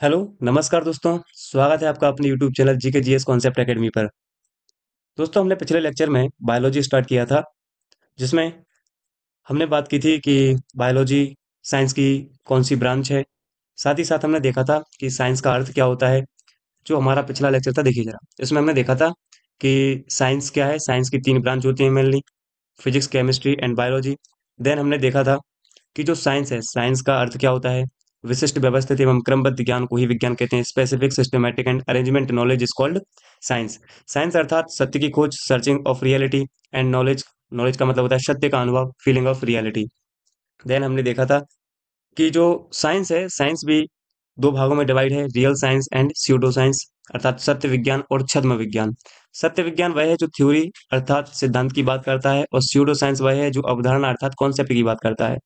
Hello, नमस्कार दोस्तों। स्वागत है आपका अपने YouTube channel GK GS concept academy पर। दोस्तों, हमने पिछले लेक्चर में बायोलॉजी स्टार्ट किया था, जिसमें हमने बात की थी कि बायोलॉजी साइंस की कौन सी ब्रांच है। साथ ही साथ हमने देखा था कि साइंस का अर्थ क्या होता है। जो हमारा पिछला लेक्चर था, देखिए जरा, इसमें हमने देखा था कि साइंस क्या है। साइंस की तीन ब्रांच होती हैं mainly: physics, chemistry and biology. Then हमने देखा था कि जो साइंस है, साइंस का अर्थ क्या होता है। विशिष्ट, व्यवस्थित एवं क्रमबद्ध ज्ञान को ही विज्ञान कहते हैं। Specific, systematic and arrangement knowledge is called science. Science अर्थात सत्य की खोज, searching of reality and knowledge. Knowledge का मतलब होता है सत्य का अनुभव, फीलिंग ऑफ रियलिटी। देन हमने देखा था कि जो साइंस है, साइंस भी दो भागों में डिवाइड है: real science and pseudo science, अर्थात सत्य विज्ञान और छद्म विज्ञान। सत्य विज्ञान वह है जो थ्योरी अर्थात सिद्धांत की बात करता है, और स्यूडो साइंस वह है जो अवधारणा अर्थात कॉन्सेप्ट की बात करता है।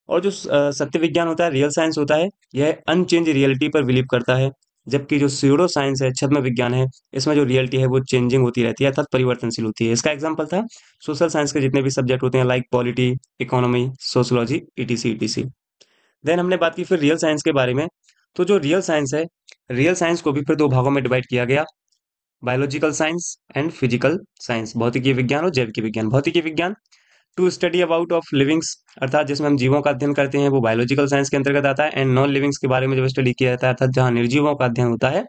और जो सत्य विज्ञान होता है, रियल साइंस होता है, यह अनचेंज रियलिटी पर बिलीव करता है। जबकि जो स्यूडो साइंस है, छद्म विज्ञान है, इसमें जो रियलिटी है वो चेंजिंग होती रहती है, अर्थात परिवर्तनशील होती है। इसका एग्जांपल था सोशल साइंस के जितने भी सब्जेक्ट होते हैं, like polity, economy, sociology, etc etc. Then हमने बात की फिर रियल साइंस के बारे में। तो जो रियल साइंस है, रियल साइंस को भी फिर दो भागों में डिवाइड किया गया: biological science and physical science, भौतिकी विज्ञान और जैविक विज्ञान। भौतिकी विज्ञान to study about of livings, अर्थात जिसमें हम जीवों का अध्ययन करते हैं, वो बायोलॉजिकल साइंस के अंतर्गत आता है। एंड नॉन लिविंग्स के बारे में जब स्टडी किया जाता है, अर्थात जहाँ निर्जीवों का अध्ययन होता है,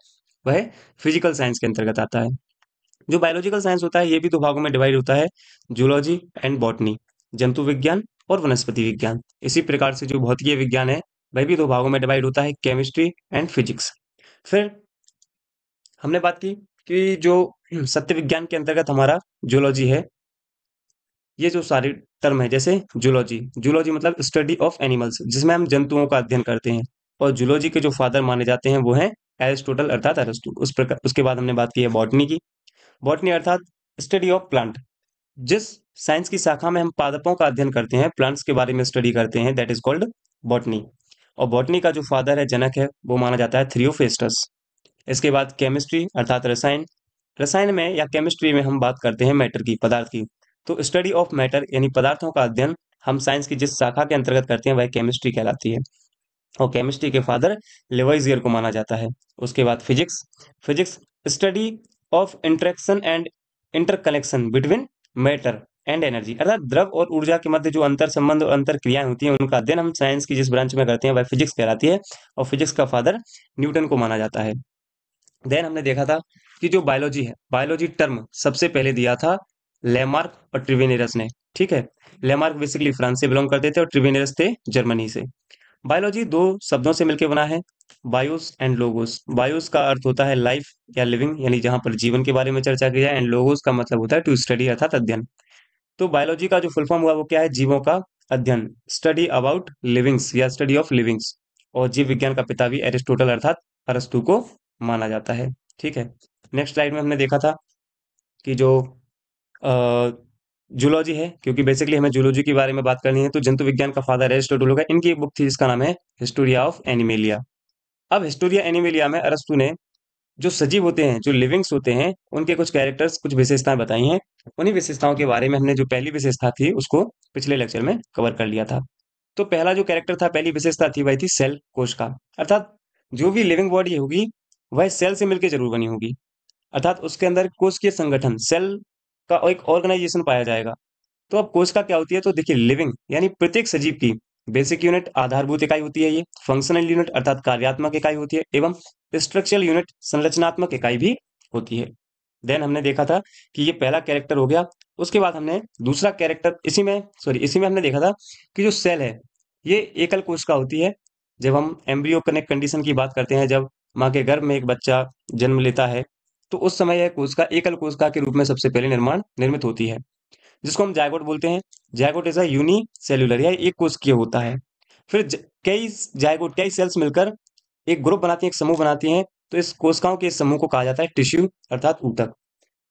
वह फिजिकल साइंस के अंतर्गत आता है। जो बायोलॉजिकल साइंस होता है, ये भी दो भागों में डिवाइड होता है: जूलॉजी एंड बॉटनी, जंतु विज्ञान और वनस्पति विज्ञान। इसी प्रकार से जो भौतिकीय विज्ञान है, वह भी दो भागों में डिवाइड होता है: केमिस्ट्री एंड फिजिक्स। फिर हमने बात की कि जो सत्य विज्ञान के अंतर्गत हमारा जूलॉजी है, ये जो सारे टर्म है, जैसे जूलॉजी, जूलॉजी मतलब स्टडी ऑफ एनिमल्स, जिसमें हम जंतुओं का अध्ययन करते हैं। और जूलॉजी के जो फादर माने जाते हैं वो हैं एरिस्टोटल अर्थात अरस्तु। उस प्रकार उसके बाद हमने बात की है बॉटनी की। बॉटनी अर्थात स्टडी ऑफ प्लांट। जिस साइंस की शाखा में हम पादपों का अध्ययन करते हैं, प्लांट्स के बारे में स्टडी करते हैं, दैट इज कॉल्ड बॉटनी। और बॉटनी का जो फादर है, जनक है, वो माना जाता है थ्रियोफेस्टस। इसके बाद केमिस्ट्री अर्थात रसायन। रसायन में या केमिस्ट्री में हम बात करते हैं मैटर की, पदार्थ की। तो स्टडी ऑफ मैटर यानी पदार्थों का अध्ययन हम साइंस की जिस शाखा के अंतर्गत करते हैं, वह केमिस्ट्री कहलाती है। और केमिस्ट्री के फादर लेवोइजियर को माना जाता है। उसके बाद physics. Physics study of interaction and interconnection between matter and energy, अर्थात द्रव और ऊर्जा के मध्य जो अंतर संबंध और अंतर क्रियाएं होती हैं, उनका अध्ययन हम साइंस की जिस ब्रांच में करते हैं, वह फिजिक्स कहलाती है। और फिजिक्स का फादर न्यूटन को माना जाता है। देन हमने देखा था कि जो बायोलॉजी है, बायोलॉजी टर्म सबसे पहले दिया था लेमार्क और ट्रिवेनियस ने। ठीक है, लेमार्क बेसिकली फ्रांस से बिलोंग करते थे और ट्रिवेनियस थे जर्मनी से। बायोलॉजी दो शब्दों से मिलकर बना है: बायोस एंड लोगोस। बायोस का अर्थ होता है लाइफ या लिविंग, यानी जहां पर जीवन के बारे में चर्चा की जाए। एंड लोगोस का मतलब होता है टू स्टडी अर्थात अध्ययन। तो बायोलॉजी का जो फुल फॉर्म हुआ वो क्या है? जीवों का अध्ययन, स्टडी अबाउट लिविंग्स या स्टडी ऑफ लिविंग्स। और जीव विज्ञान का पिता भी एरिस्टोटल अर्थात अरस्तु को माना जाता है। ठीक है, नेक्स्ट स्लाइड में हमने देखा था कि जो जूलॉजी है, क्योंकि बेसिकली हमें जूलॉजी के बारे में बात करनी है, तो जंतु विज्ञान का फादर एरिस्टोटल होगा। इनकी एक बुक थी जिसका नाम है हिस्टोरिया ऑफ एनिमेलिया। अब हिस्टोरिया एनिमेलिया में अरस्तु ने जो सजीव होते हैं, जो लिविंग्स होते हैं, उनके कुछ कैरेक्टर्स, कुछ विशेषताएं बताई हैं। उन्हीं विशेषताओं के बारे में हमने जो पहली विशेषता थी उसको पिछले लेक्चर में कवर कर लिया था। तो पहला जो कैरेक्टर था, पहली विशेषता थी, वही थी सेल, कोश का। अर्थात जो भी लिविंग बॉडी होगी वह सेल से मिलकर जरूर बनी होगी, अर्थात उसके अंदर कोशिकीय संगठन, सेल का एक ऑर्गेनाइजेशन पाया जाएगा। तो अब कोशिका क्या होती है? तो देखिए, लिविंग यानी प्रत्येक सजीव की बेसिक यूनिट, आधारभूत इकाई होती है ये। फंक्शनल यूनिट अर्थात कार्यात्मक इकाई होती है, एवं स्ट्रक्चरल यूनिट संरचनात्मक इकाई भी होती है। देन हमने देखा था कि ये पहला कैरेक्टर हो गया। उसके बाद हमने दूसरा कैरेक्टर इसी में हमने देखा था कि जो सेल है, ये एकल कोशिका होती है। जब हम एम्ब्रियो कनेक्ट कंडीशन की बात करते हैं, जब माँ के गर्भ में एक बच्चा जन्म लेता है, तो उस समय यह कोशिका एकल कोशिका के रूप में सबसे पहले निर्मित होती है, जिसको हम जायगोट बोलते हैं। Zygote is a unicellular, या एक कोशिकीय होता है। फिर कई जायगोट, कई सेल्स मिलकर एक ग्रुप बनाती हैं, एक समूह बनाती हैं। तो इस कोशिकाओं के इस समूह को कहा जाता है टिश्यू अर्थात ऊतक।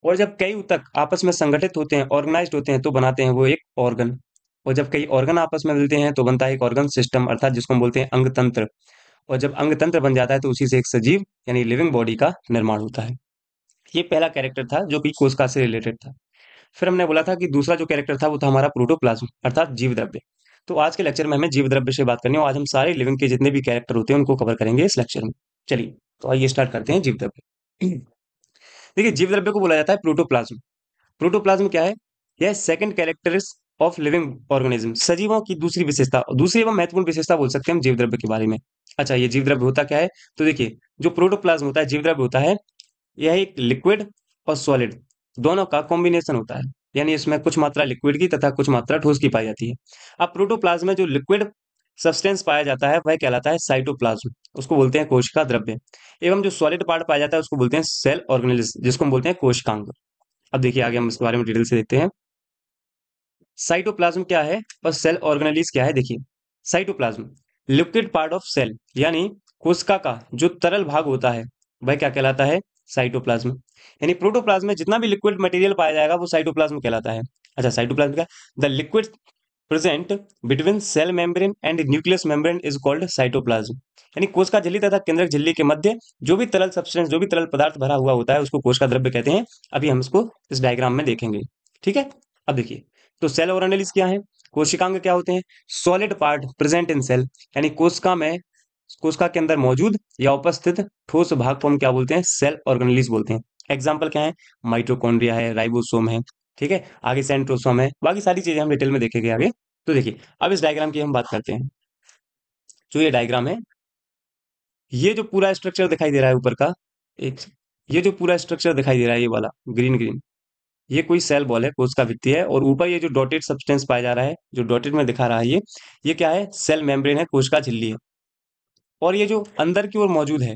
और जब कई ऊतक आपस में संगठित होते हैं, ऑर्गेनाइज्ड होते हैं, तो बनाते हैं वो एक ऑर्गन। और जब कई ऑर्गन आपस में मिलते हैं तो बनता है एक ऑर्गन सिस्टम, अर्थात जिसको हम बोलते हैं अंग तंत्र। और जब अंग तंत्र बन जाता है तो उसी से एक सजीव यानी लिविंग बॉडी का निर्माण होता है। ये पहला कैरेक्टर था जो कि कोशिका से रिलेटेड था। फिर हमने बोला था कि दूसरा जो कैरेक्टर था वो था हमारा प्रोटोप्लाज्म अर्थात जीव द्रव्य। तो आज के लेक्चर में हमें जीव द्रव्य से बात करनी है, और आज हम सारे लिविंग के जितने भी कैरेक्टर होते हैं उनको कवर करेंगे इस लेक्चर में। चलिए, तो आइए स्टार्ट करते हैं जीव द्रव्य। देखिए, जीव द्रव्य को बोला जाता है प्रोटोप्लाज्म। प्रोटोप्लाज्म क्या है? यह सेकंड कैरेक्टरिस्ट ऑफ लिविंग ऑर्गेनिज्म, सजीवों की दूसरी विशेषता, दूसरी एवं महत्वपूर्ण विशेषता बोल सकते हैं हम जीव द्रव्य के बारे में। अच्छा, ये जीव द्रव्य होता क्या है? तो देखिए, जो प्रोटोप्लाज्म होता है, जीव द्रव्य होता है, यह एक लिक्विड और सॉलिड दोनों का कॉम्बिनेशन होता है। यानी इसमें कुछ मात्रा लिक्विड की तथा कुछ मात्रा ठोस की पाई जाती है। अब प्रोटोप्लाज्म में जो लिक्विड सब्सटेंस पाया जाता है वह कहलाता है साइटोप्लाज्म, उसको बोलते हैं कोशिका द्रव्य। एवं जो सॉलिड पार्ट पाया जाता है उसको बोलते हैं सेल ऑर्गेनेल्स, जिसको हम बोलते हैं कोशिकांग। अब देखिए, आगे हम इसके बारे में डिटेल से देखते हैं। साइटोप्लाज्म क्या है और सेल ऑर्गेनेलिस क्या है? देखिए, cytoplasm liquid part of cell, यानी कोशिका का जो तरल भाग होता है वह क्या कहलाता है? साइटोप्लाज्म। यानी प्रोटोप्लाज्म में जितना भी लिक्विड मटेरियल पाया जाएगा वो साइटोप्लाज्म कहलाता है। अच्छा, साइटोप्लाज्म क्या? The liquid present between cell membrane and nucleus membrane is called cytoplasm. यानी कोशिका झिल्ली तथा केंद्रक झिल्ली के मध्य जो भी तरल सब्सटेंस, जो भी तरल पदार्थ भरा हुआ होता है उसको कोशिका द्रव्य कहते हैं। अभी हम इसको इस डायग्राम में देखेंगे। ठीक है, अब देखिए, तो सेल ऑर्गेनेल्स क्या है? कोशिकांग क्या होते हैं? Solid part present in cell, यानी कोशिका में, कोशिका के अंदर मौजूद या उपस्थित ठोस भाग को हम क्या बोलते हैं? सेल ऑर्गेनेल्स बोलते हैं। एग्जाम्पल क्या है? माइटोकॉन्ड्रिया है, राइबोसोम है। ठीक है, आगे सेंट्रोसोम है, बाकी सारी चीजें हम डिटेल में देखेंगे आगे। तो देखिए, अब इस डायग्राम की हम बात करते हैं। जो ये डायग्राम है, ये जो पूरा स्ट्रक्चर दिखाई दे रहा है ऊपर का, एक, ये जो पूरा स्ट्रक्चर दिखाई दे रहा है ये वाला ग्रीन ग्रीन, ये कोई सेल बॉल है, कोशिका भित्ति है। और ऊपर ये जो डॉटेड सब्सटेंस पाया जा रहा है, जो डॉटेड में दिखा रहा है, ये क्या है? सेल मेम्ब्रेन है, कोशिका झिल्ली है। और ये जो अंदर की ओर मौजूद है,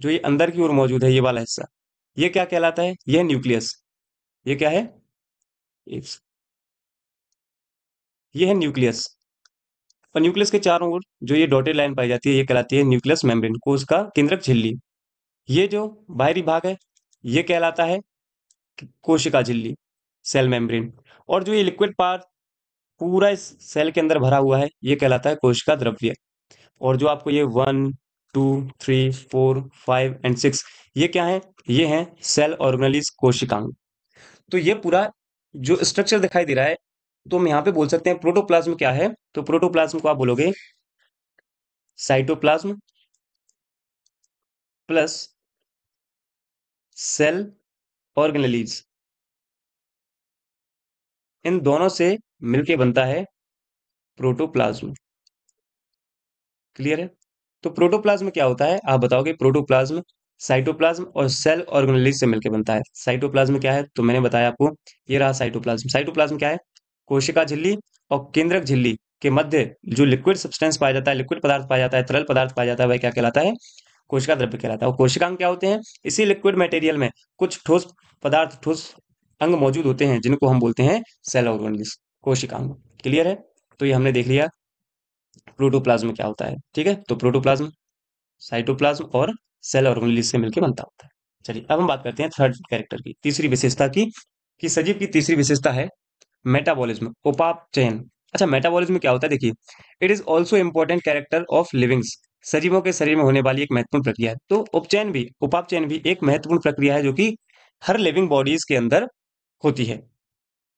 जो ये अंदर की ओर मौजूद है ये वाला हिस्सा, ये क्या कहलाता है? यह न्यूक्लियस। ये क्या है? ये है न्यूक्लियस। और न्यूक्लियस के चारों ओर जो ये डॉटेड लाइन पाई जाती है ये कहलाती है न्यूक्लियस मेम्ब्रेन, कोशिका केंद्रक झिल्ली। ये जो बाहरी भाग है ये कहलाता है कोशिका झिल्ली, सेल मेम्ब्रेन। और जो ये लिक्विड पार्ट पूरा इस सेल के अंदर भरा हुआ है ये कहलाता है कोशिका द्रव्य। और जो आपको ये 1 2 3 4 5 एंड 6, ये क्या है? ये हैं सेल ऑर्गेनेलिस कोशिकांग। तो ये पूरा जो स्ट्रक्चर दिखाई दे रहा है, तो हम यहाँ पे बोल सकते हैं प्रोटोप्लाज्म क्या है? तो प्रोटोप्लाज्म को आप बोलोगे साइटोप्लाज्म प्लस सेल ऑर्गेनेलिस, इन दोनों से मिलके बनता है प्रोटोप्लाज्म। क्लियर है? तो प्रोटोप्लाज्म क्या होता है आप बताओगे? प्रोटोप्लाज्म साइटोप्लाज्म और सेल ऑर्गेनेलिस से मिलकर बनता है। साइटोप्लाज्म क्या है? तो मैंने बताया आपको, ये रहा साइटोप्लाज्म। साइटोप्लाज्म क्या है? कोशिका झिल्ली और केंद्रक झिल्ली के मध्य जो लिक्विड सब्सटेंस पाया जाता है, लिक्विड पदार्थ पाया जाता है, तरल पदार्थ पाया जाता है, वह क्या कहलाता है? कोशिका द्रव्य कहलाता है। और कोशिकांग क्या होते हैं? इसी लिक्विड मटेरियल में कुछ ठोस पदार्थ, ठोस अंग मौजूद होते हैं जिनको हम बोलते हैं सेल ऑर्गेनेल्स, कोशिकांग। क्लियर है? तो ये हमने देख लिया प्रोटोप्लाज्म क्या होता है। ठीक है, तो प्रोटोप्लाज्म, साइटोप्लाज्म और सेल ऑर्गेनेल्स से मिलकर बनता होता है। चलिए, अब हम बात करते हैं थर्ड कैरेक्टर की, तीसरी विशेषता की, कि सजीव की तीसरी विशेषता है मेटाबॉलिज्म, उपापचयन। अच्छा, मेटाबॉलिज्म क्या होता है? देखिए, it is also important character of livings, सजीवों के शरीर में होने वाली एक महत्वपूर्ण प्रक्रिया है। तो उपचयन भी, उपापचयन भी एक महत्वपूर्ण प्रक्रिया है जो कि हर लिविंग बॉडीज के अंदर होती है।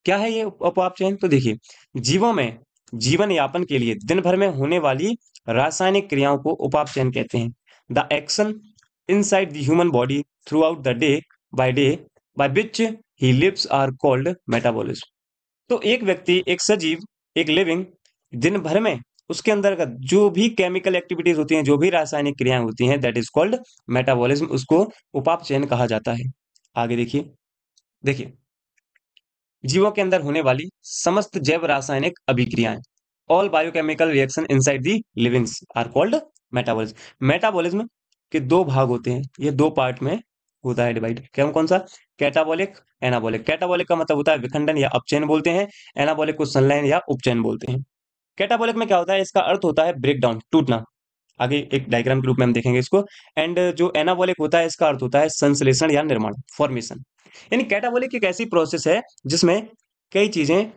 क्या है ये उपापचयन? तो देखिए, जीवों में जीवन यापन के लिए दिन भर में होने वाली रासायनिक क्रियाओं को उपापचयन कहते हैं। The action inside the human body throughout the day by which he lives are called metabolism. तो एक व्यक्ति, एक सजीव, एक लिविंग, दिन भर में उसके अंदर का जो भी केमिकल एक्टिविटीज होती हैं, जो भी रासायनिक क्रियाएं होती हैं, दैट इज कॉल्ड मेटाबॉलिज्म, उसको उपापचयन कहा जाता है। आगे देखिए, देखिए, जीवों के अंदर होने वाली समस्त जैव रासायनिक अभिक्रियाएं, all biochemical reaction inside the livings are called metabolism. Metabolism के दो भाग होते हैं, ये दो पार्ट में होता है डिवाइड। क्या, कौन सा? Catabolic, anabolic. कैटाबॉलिक का मतलब होता है विखंडन या अपचयन बोलते हैं, एनाबॉलिक को संलयन या उपचयन बोलते हैं। कैटाबॉलिक में क्या होता है? इसका अर्थ होता है ब्रेक डाउन, टूटना। आगे एक डायग्राम के रूप में हम देखेंगे इसको। एंड जो एनाबॉलिक होता है इसका अर्थ होता है संश्लेषण या निर्माण, फॉर्मेशन। यानी कैटाबॉलिक एक ऐसी प्रोसेस है जिसमें कई चीजें,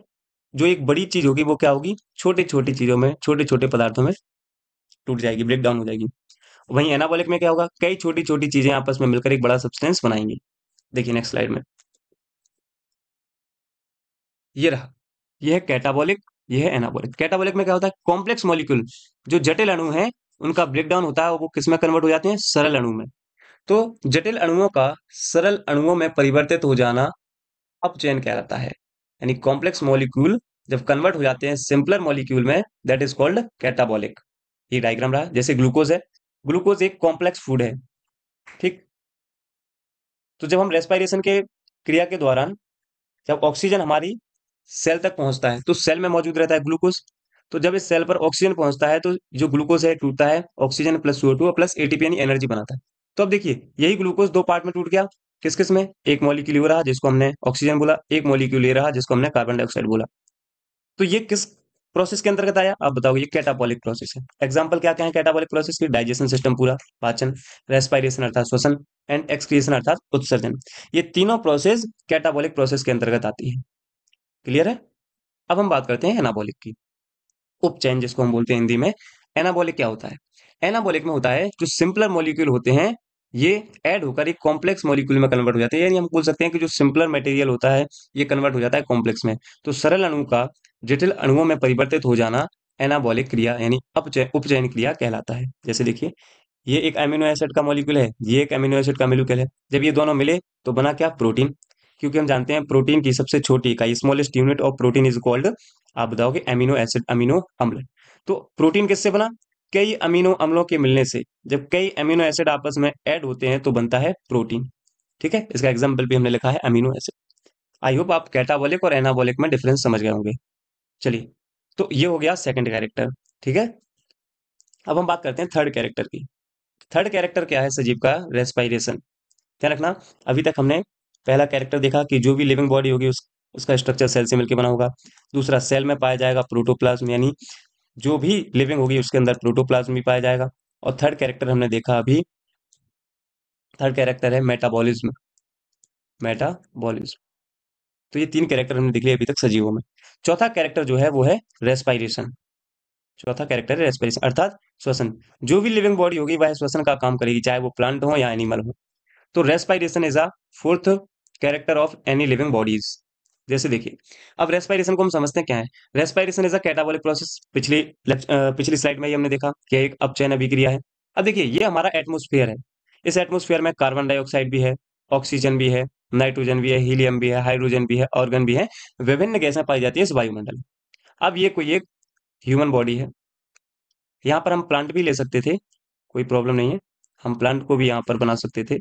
जो एक बड़ी चीज होगी वो क्या होगी? छोटी छोटी चीजों में, छोटे छोटे पदार्थों में टूट जाएगी, ब्रेक डाउन हो जाएगी। वहीं एनाबॉलिक में क्या होगा? कई छोटी छोटी चीजें आपस में मिलकर एक बड़ा सब्सटेंस बनाएंगी। देखिए नेक्स्ट स्लाइड में, ये रहा, ये है कैटाबॉलिक, ये है एनाबॉलिक। कैटाबॉलिक में क्या होता है? कॉम्प्लेक्स मॉलिक्यूल, जो जटिल अणु हैं, उनका ब्रेकडाउन होता है वो किस में कन्वर्ट हो जाते हैं, सरल अणु में। तो जटिल अणुओं का सरल अणुओं में परिवर्तित हो जाना अपचयन कहलाता है। यानी कॉम्प्लेक्स मॉलिक्यूल जब कन्वर्ट हो जाते हैं सिंपलर मॉलिक्यूल में, दैट इज कॉल्ड कैटाबॉलिक। ये डायग्राम रहा, जैसे ग्लूकोज है, ग्लूकोज एक कॉम्प्लेक्स फूड है, ठीक। तो जब हम रेस्पिरेशन के क्रिया के दौरान जब ऑक्सीजन हमारी सेल तक पहुंचता है तो सेल में मौजूद रहता है ग्लूकोज। तो जब इस सेल पर ऑक्सीजन पहुंचता है तो जो ग्लूकोज है टूटता है, oxygen plus CO2 plus ATP यानी एनर्जी बनाता है। तो अब देखिए यही ग्लूकोज दो पार्ट में टूट गया। किस किस में, एक मॉलिक्यूल हो रहा जिसको हमने ऑक्सीजन बोला, एक मॉलिक्यूल ये रहा जिसको हमने कार्बन डाइऑक्साइड बोला। तो ये किस प्रोसेस के अंतर्गत आया, आप बताओ। ये कैटाबॉलिक प्रोसेस है। एग्जांपल क्या क्या है कैटाबॉलिक प्रोसेस की, डाइजेशन सिस्टम पूरा, पाचन, रेस्पिरेशन अर्थात श्वसन, एंड एक्सक्रिएशन अर्थात उत्सर्जन। ये तीनों प्रोसेस कैटाबॉलिक प्रोसेस के अंतर्गत आती है। क्लियर है। अब हम बात करते हैं एनाबॉलिक की। उपचयन जिसको हम बोलते हैं हिंदी में। एनाबॉलिक क्या होता है, एनाबॉलिक में होता है जो सिंपलर मॉलिक्यूल होते हैं ये ऐड होकर एक कॉम्प्लेक्स मॉलिक्यूल में कन्वर्ट हो जाते हैं। यानी हम बोल सकते हैं कि जो सिंपलर मटेरियल होता है ये कन्वर्ट हो जाता है कॉम्प्लेक्स में। तो सरल अणु का जटिल अणुओं में परिवर्तित हो जाना एनाबॉलिक क्रिया यानी उपचयन क्रिया कहलाता है। जैसे देखिए ये एक अमीनो एसिड का मॉलिक्यूल है, ये एक अमीनो एसिड का मॉलिक्यूल है। जब ये दोनों मिले तो बना क्या, प्रोटीन। क्योंकि हम जानते हैं प्रोटीन की सबसे छोटी इकाई, smallest unit of protein is called, आप बताओगे, अमीनो एसिड, अमीनो अम्ल। तो प्रोटीन किससे बना, कई अमीनो अम्लों के मिलने से। जब कई अमीनो एसिड आपस में ऐड होते हैं तो बनता है प्रोटीन। ठीक है, इसका एग्जाम्पल भी हमने लिखा है अमीनो एसिड। आई होप आप कैटाबॉलिक और एनाबॉलिक में डिफरेंस समझ गए होंगे। चलिए, तो ये हो गया सेकंड कैरेक्टर। ठीक है, अब हम बात करते हैं थर्ड कैरेक्टर की। थर्ड कैरेक्टर क्या है सजीव का, रेस्पायरेशन। ध्यान रखना, अभी तक हमने पहला कैरेक्टर देखा कि जो भी लिविंग बॉडी होगी उसका स्ट्रक्चर सेल से मिलकर बना होगा। दूसरा, सेल में पाया जाएगा प्रोटोप्लाज्म, यानी जो भी लिविंग होगी उसके अंदर प्रोटोप्लाज्म भी पाया जाएगा। और थर्ड कैरेक्टर हमने देखा अभी, थर्ड कैरेक्टर है मेटाबॉलिज्म। मेटाबॉलिज्म। तो ये तीन कैरेक्टर हमने देख लिए अभी तक सजीवों में। चौथा कैरेक्टर जो है वो है रेस्पायरेशन। चौथा कैरेक्टर है रेस्पिरेशन अर्थात श्वसन। जो भी लिविंग बॉडी होगी वह श्वसन का काम करेगी, चाहे वो प्लांट हो या एनिमल हो। तो respiration is a fourth character of any living bodies. जैसे देखिए, अब रेस्पिरेशन को हम समझते हैं क्या है। Respiration is a catabolic process. पिछली स्लाइड में ही हमने देखा कि एक अपचयन अभिक्रिया है। अब देखिए ये हमारा एटमोस्फेयर है। इस एटमोस्फेयर में कार्बन डाइऑक्साइड भी है, ऑक्सीजन भी है, नाइट्रोजन भी है, हीलियम भी है, हाइड्रोजन भी है, ऑर्गन भी है, विभिन्न गैसें पाई जाती है इस वायुमंडल में। अब ये कोई एक ह्यूमन बॉडी है। यहाँ पर हम प्लांट भी ले सकते थे, कोई प्रॉब्लम नहीं है, हम प्लांट को भी यहाँ पर बना सकते थे,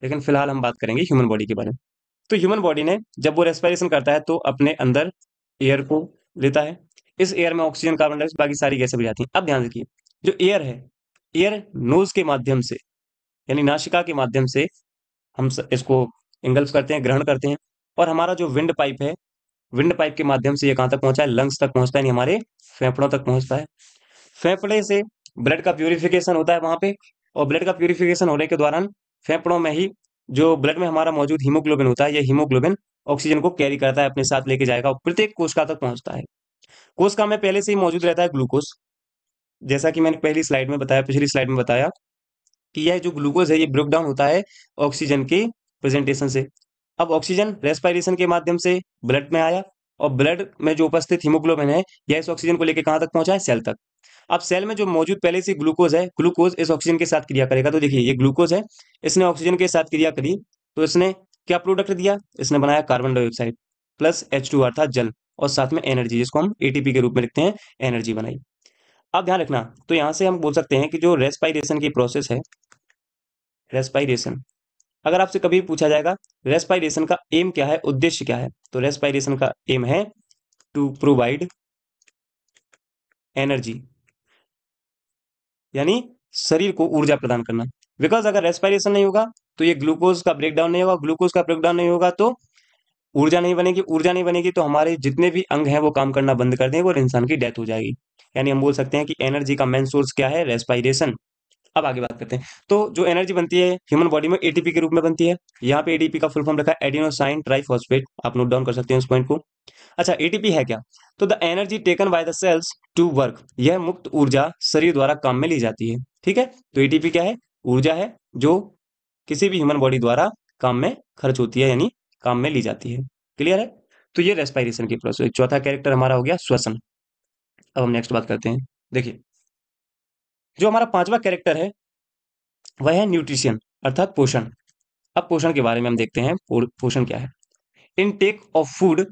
लेकिन फिलहाल हम बात करेंगे ह्यूमन बॉडी के बारे में। तो ह्यूमन बॉडी ने जब वो रेस्पिरेशन करता है तो अपने अंदर एयर को लेता है। इस एयर में ऑक्सीजन, कार्बन डाइऑक्साइड, बाकी सारी गैसें भी जाती हैं। अब ध्यान रखिए, जो एयर है, एयर नोज के माध्यम से यानी नासिका के माध्यम से हम इसको इंगल्फ करते हैं, ग्रहण करते हैं। और हमारा जो विंड पाइप है, विंड पाइप के माध्यम से ये कहाँ तक पहुंचा है, लंग्स तक पहुंचता है, यानी हमारे फेफड़ों तक पहुंचता है। फेफड़े से ब्लड का प्यूरिफिकेशन होता है वहां पे। और ब्लड का प्यूरिफिकेशन होने के दौरान फेफड़ों में ही जो ब्लड में हमारा मौजूद हीमोग्लोबिन होता है, ये हीमोग्लोबिन ऑक्सीजन को कैरी करता है, अपने साथ लेके जाएगा और प्रत्येक कोशिका तक पहुंचता है। कोशिका में पहले से ही मौजूद रहता है ग्लूकोज। जैसा कि मैंने पहली स्लाइड में बताया, पिछली स्लाइड में बताया कि यह जो ग्लूकोज है ये ब्रेक डाउन होता है ऑक्सीजन के प्रेजेंटेशन से। अब ऑक्सीजन रेस्पिरेशन के माध्यम से ब्लड में आया, और ब्लड में जो उपस्थित हीमोग्लोबिन है यह इस ऑक्सीजन को लेकर कहाँ तक पहुंचा है, सेल तक। अब सेल में जो मौजूद पहले से ग्लूकोज है, ग्लूकोज इस ऑक्सीजन के साथ क्रिया करेगा। तो देखिए ये ग्लूकोज है, इसने ऑक्सीजन के साथ क्रिया करी, तो इसने क्या प्रोडक्ट दिया, इसने बनाया कार्बन डाइऑक्साइड प्लस H2 अर्थात जल, और साथ में एनर्जी जिसको हम एटीपी के रूप में लिखते हैं, एनर्जी बनाई। अब ध्यान रखना, तो यहां से हम बोल सकते हैं कि जो रेस्पिरेशन की प्रोसेस है, रेस्पिरेशन, अगर आपसे कभी पूछा जाएगा रेस्पिरेशन का एम क्या है, उद्देश्य क्या है, तो रेस्पिरेशन का एम है टू प्रोवाइड एनर्जी, यानी शरीर को ऊर्जा प्रदान करना। बिकॉज अगर रेस्पिरेशन नहीं होगा तो ये ग्लूकोज का ब्रेकडाउन नहीं होगा, ग्लूकोज का ब्रेकडाउन नहीं होगा तो ऊर्जा नहीं बनेगी, ऊर्जा नहीं बनेगी तो हमारे जितने भी अंग हैं वो काम करना बंद कर देंगे और इंसान की डेथ हो जाएगी। यानी हम बोल सकते हैं कि एनर्जी का मेन सोर्स क्या है, रेस्पिरेशन। अब आगे बात करते हैं। तो जो एनर्जी बनती है ह्यूमन बॉडी में एटीपी के रूप में बनती है। यहाँ पे एटीपी का फुल फॉर्म रखा है एडिनोसाइन ट्राइफॉस्फेट, आप नोट डाउन कर सकते हैं इस पॉइंट को। अच्छा, एटीपी है क्या, तो the energy taken by the cells to work, यह मुक्त ऊर्जा शरीर द्वारा काम में ली जाती है। ठीक है, तो एटीपी क्या है, ऊर्जा है जो किसी भी ह्यूमन बॉडी द्वारा काम में खर्च होती है, यानी काम में ली जाती है। क्लियर है। तो ये रेस्पिरेशन की प्रोसेस। चौथा कैरेक्टर हमारा हो गया श्वसन। अब हम नेक्स्ट बात करते हैं। देखिए, जो हमारा पांचवा कैरेक्टर है वह है न्यूट्रिशन अर्थात पोषण। अब पोषण के बारे में हम देखते हैं, पोषण क्या है। Intake of food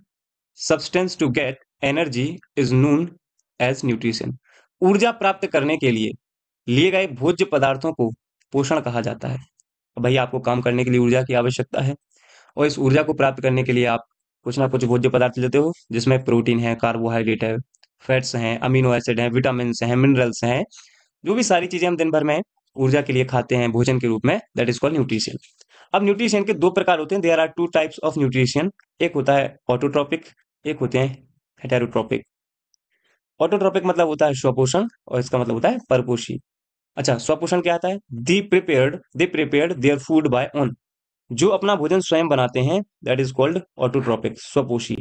substance to get energy is known as nutrition. ऊर्जा प्राप्त करने के लिए गए भोज्य पदार्थों को पोषण कहा जाता है। अब भाई आपको काम करने के लिए ऊर्जा की आवश्यकता है, और इस ऊर्जा को प्राप्त करने के लिए आप कुछ ना कुछ भोज्य पदार्थ लेते हो, जिसमें प्रोटीन है, कार्बोहाइड्रेट है, फैट्स हैं, अमीनो एसिड हैं, विटामिन हैं, मिनरल्स हैं। जो भी सारी चीजें हम दिन भर में ऊर्जा के लिए खाते हैं भोजन के रूप में, दैट इज कॉल्ड न्यूट्रिशन। अब न्यूट्रिशन के दो प्रकार होते हैं, there are two types of nutrition. एक होता है ऑटोट्रॉपिक, एक होते हैं हेटेरोट्रॉपिक। ऑटोट्रॉपिक मतलब होता है स्वपोषण, और इसका मतलब होता है परपोषी। अच्छा, स्वपोषण क्या आता है? They prepared their food by own. जो अपना भोजन स्वयं बनाते हैं, दैट इज कॉल्ड ऑटोट्रॉपिक, स्वपोषी।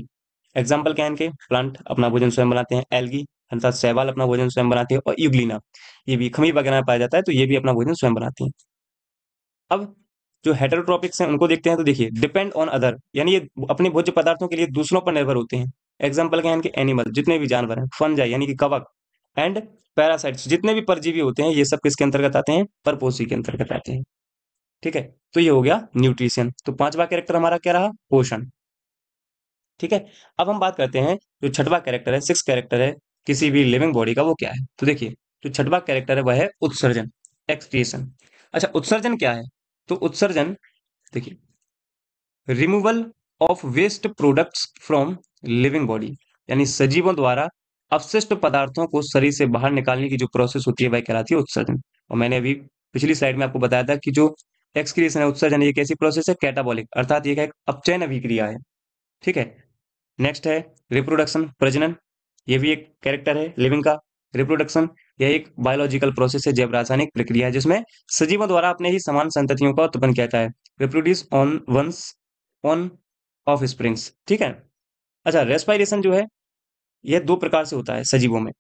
एग्जाम्पल क्या है इनके? प्लांट अपना भोजन स्वयं बनाते हैं, एल्गी अर्थात शैवाल अपना भोजन स्वयं बनाते हैं, और यूग्लिना, ये भी खमीर वगैरह में पाया जाता है, तो ये भी अपना भोजन स्वयं बनाते हैं। अब जो हेटेरोट्रॉपिक्स हैं उनको देखते हैं, तो देखिए, डिपेंड ऑन अदर, यानी ये अपने भोज्य पदार्थों के लिए दूसरों पर निर्भर होते हैं। एग्जाम्पल क्या है इनके? एनिमल, जितने भी जानवर हैं, फंजाई यानी कि कवक, एंड पैरासाइट्स, जितने भी परजीवी होते हैं, ये सब किसके अंतर्गत आते हैं? परपोषी के अंतर्गत आते हैं। ठीक है, तो ये हो गया न्यूट्रिशन। तो पांचवा कैरेक्टर हमारा क्या रहा? पोषण। ठीक है, अब हम बात करते हैं जो छठवां कैरेक्टर है, सिक्स कैरेक्टर है किसी भी लिविंग बॉडी का, वो क्या है? तो देखिए, जो छठवां कैरेक्टर है वह है उत्सर्जन, एक्सक्रिएशन। अच्छा, उत्सर्जन क्या है? तो उत्सर्जन, देखिए, removal of waste products from living body, यानी सजीवों द्वारा अपशिष्ट पदार्थों को शरीर से बाहर निकालने की जो प्रोसेस होती है वह कहलाती है उत्सर्जन। और मैंने अभी पिछली स्लाइड में आपको बताया था कि जो एक्सक्रिएशन है, उत्सर्जन, ये कैसी प्रोसेस है? कैटाबॉलिक, अर्थात ये एक अपचयन अभिक्रिया है। ठीक है, नेक्स्ट है रिप्रोडक्शन, प्रजनन। ये भी एक कैरेक्टर है लिविंग का। रिप्रोडक्शन, यह एक बायोलॉजिकल प्रोसेस है, जैव रासायनिक प्रक्रिया है, जिसमें सजीवों द्वारा अपने ही समान संततियों का उत्पन्न किया जाता है। Reproduce on one's own offsprings. ठीक है। अच्छा, रेस्पायरेशन जो है, यह दो प्रकार से होता है सजीवों में,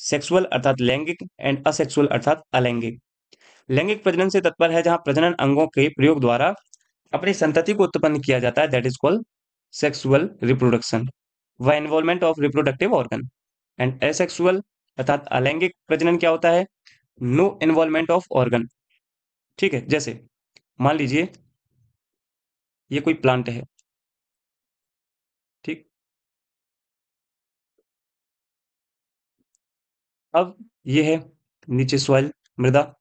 सेक्सुअल अर्थात लैंगिक, एंड असेक्सुअल अर्थात अलैंगिक। लैंगिक प्रजनन से तात्पर्य है जहां प्रजनन अंगों के प्रयोग द्वारा अपनी संतति को उत्पन्न किया जाता है, that is called sexual reproduction, व involvement of reproductive organ. And asexual अर्थात अलैंगिक प्रजनन क्या होता है? No involvement of organ. ठीक है, जैसे मान लीजिए ये कोई प्लांट है, ठीक। अब ये है नीचे सॉइल, मृदा।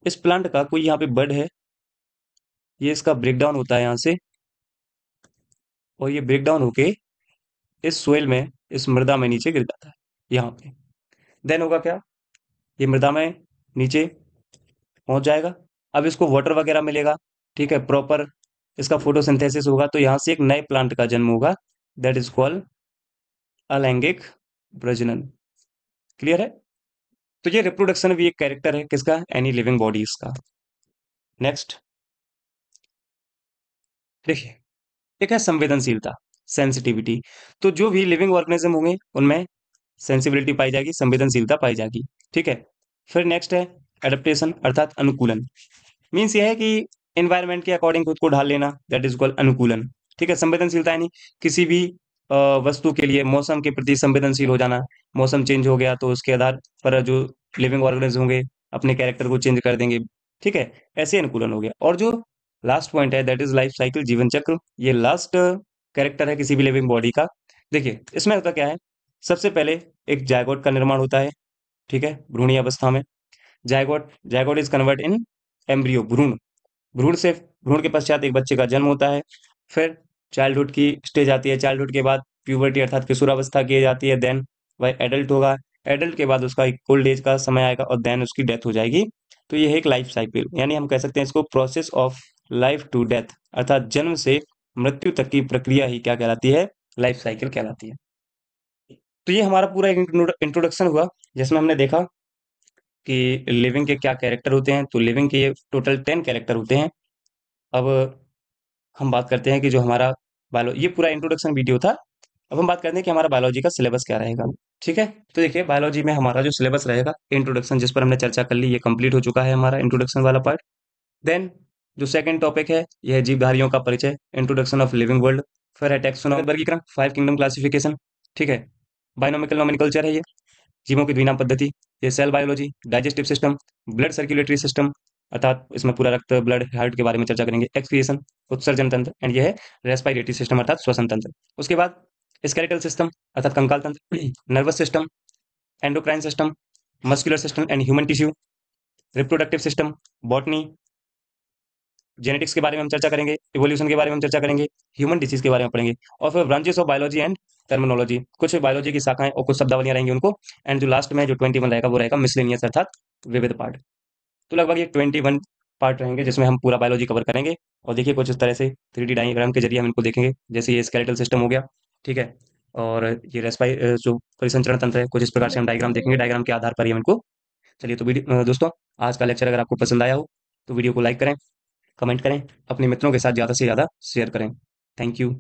इस प्लांट का कोई यहाँ पे बड है, ये इसका ब्रेकडाउन होता है यहाँ से, और ये ब्रेकडाउन होके इस सोइल में, इस मृदा में नीचे गिर जाता है यहाँ पे। देन होगा क्या? ये मृदा में नीचे पहुंच जाएगा। अब इसको वाटर वगैरह मिलेगा, ठीक है, प्रॉपर इसका फोटोसिंथेसिस होगा, तो यहाँ से एक नए प्लांट का जन्म होगा, दैट इज कॉल्ड अलैंगिक प्रजनन। क्लियर है? तो ये रिप्रोडक्शन भी एक कैरेक्टर है किसका? एनी लिविंग बॉडीज का। नेक्स्ट देखिए, एक है संवेदनशीलता, सेंसिटिविटी। तो जो भी लिविंग ऑर्गेनिज्म होंगे उनमें सेंसिबिलिटी पाई जाएगी, संवेदनशीलता पाई जाएगी। ठीक है, फिर नेक्स्ट है एडेप्टेशन अर्थात अनुकूलन। मीन्स ये है कि एनवायरनमेंट के अकॉर्डिंग खुद को ढाल लेना, दैट इज कॉल्ड अनुकूलन। ठीक है, संवेदनशीलता यानी किसी भी वस्तु के लिए मौसम के प्रति संवेदनशील हो जाना। मौसम चेंज हो गया तो उसके आधार पर जो लिविंग ऑर्गेनिज्म होंगे अपने कैरेक्टर को चेंज कर देंगे। ठीक है, ऐसे अनुकूलन हो गया। और जो लास्ट पॉइंट है दैट इज लाइफ साइकिल, जीवन चक्र। ये लास्ट कैरेक्टर है किसी भी लिविंग बॉडी का। देखिए, इसमें होता क्या है? सबसे पहले एक जायगोट का निर्माण होता है, ठीक है, भ्रूणीय अवस्था में। Zygote zygote is convert in embryo, भ्रूण। भ्रूण के पश्चात एक बच्चे का जन्म होता है। फिर चाइल्डहुड की स्टेज आती है, चाइल्डहुड के बाद प्यूबर्टी अर्थात किशोरावस्था की जाती है, देन वह एडल्ट होगा। एडल्ट के बाद उसका एक ओल्ड एज का समय आएगा, और देन उसकी डेथ हो जाएगी। तो ये है एक लाइफ साइकिल, यानी हम कह सकते हैं इसको process of life to death, अर्थात जन्म से मृत्यु तक की प्रक्रिया ही क्या कहलाती है? लाइफ साइकिल कहलाती है। तो ये हमारा पूरा एक इंट्रोडक्शन हुआ, जिसमें हमने देखा कि लिविंग के क्या कैरेक्टर होते हैं। तो लिविंग के ये टोटल 10 कैरेक्टर होते हैं। अब हम बात करते हैं कि जो हमारा बायो, ये पूरा इंट्रोडक्शन वीडियो था। अब हम बात करते हैं कि हमारा बायोलॉजी का सिलेबस क्या रहेगा। ठीक है, तो देखिए, बायोलॉजी में हमारा जो सिलेबस रहेगा, इंट्रोडक्शन जिस पर हमने चर्चा कर ली, ये कंप्लीट हो चुका है हमारा इंट्रोडक्शन वाला पार्ट। देन जो सेकंड टॉपिक है, यह है जीवधारियों का परिचय, इंट्रोडक्शन ऑफ लिविंग वर्ल्ड। फिर है टेक्सोनॉमी, वर्गीकरण, 5 किंगडम क्लासिफिकेशन। ठीक है, बायोनॉमिकल नोमेनकल्चर है ये। जीवों की द्विनाम पद्धति, ये cell biology, digestive system, blood circulatory system, अर्थात इसमें पूरा रक्त, ब्लड, हार्ट के बारे में चर्चा करेंगे, एक्सक्रिएशन, उत्सर्जन तंत्र, एंड ये है रेस्पिरेटरी सिस्टम अर्थात श्वसन तंत्र। उसके बाद स्केलेटल सिस्टम अर्थात कंकाल तंत्र, nervous system, endocrine system, muscular system and human tissue, reproductive system, botany, genetics के बारे में हम चर्चा करेंगे, इवोल्यूशन के बारे में हम चर्चा करेंगे, ह्यूमन डिसीज के बारे में पढ़ेंगे, और फिर branches of biology and terminology, कुछ बायोलॉजी की शाखाएं और कुछ शब्दावलियां रहेंगी उनको, एंड जो लास्ट में जो 21 रहेगा वो रहेगा मिसलेनियस अर्थात विविध पार्ट। तो लगभग ये 21 पार्ट रहेंगे जिसमें हम पूरा बायोलॉजी कवर करेंगे। और देखिए कुछ इस तरह से 3D डायग्राम के जरिए हम इनको देखेंगे, जैसे ये स्केलेटल सिस्टम हो गया, ठीक है, और ये रेस्पाई जो परिसंचरण तंत्र है, कुछ इस प्रकार से हम डायग्राम देखेंगे, डायग्राम के आधार पर ही हम इनको। चलिए तो वीडियो दोस्तों, आज का लेक्चर अगर आपको पसंद आया हो तो वीडियो को लाइक करें, कमेंट करें, अपने मित्रों के साथ ज़्यादा से ज़्यादा शेयर करें। Thank you.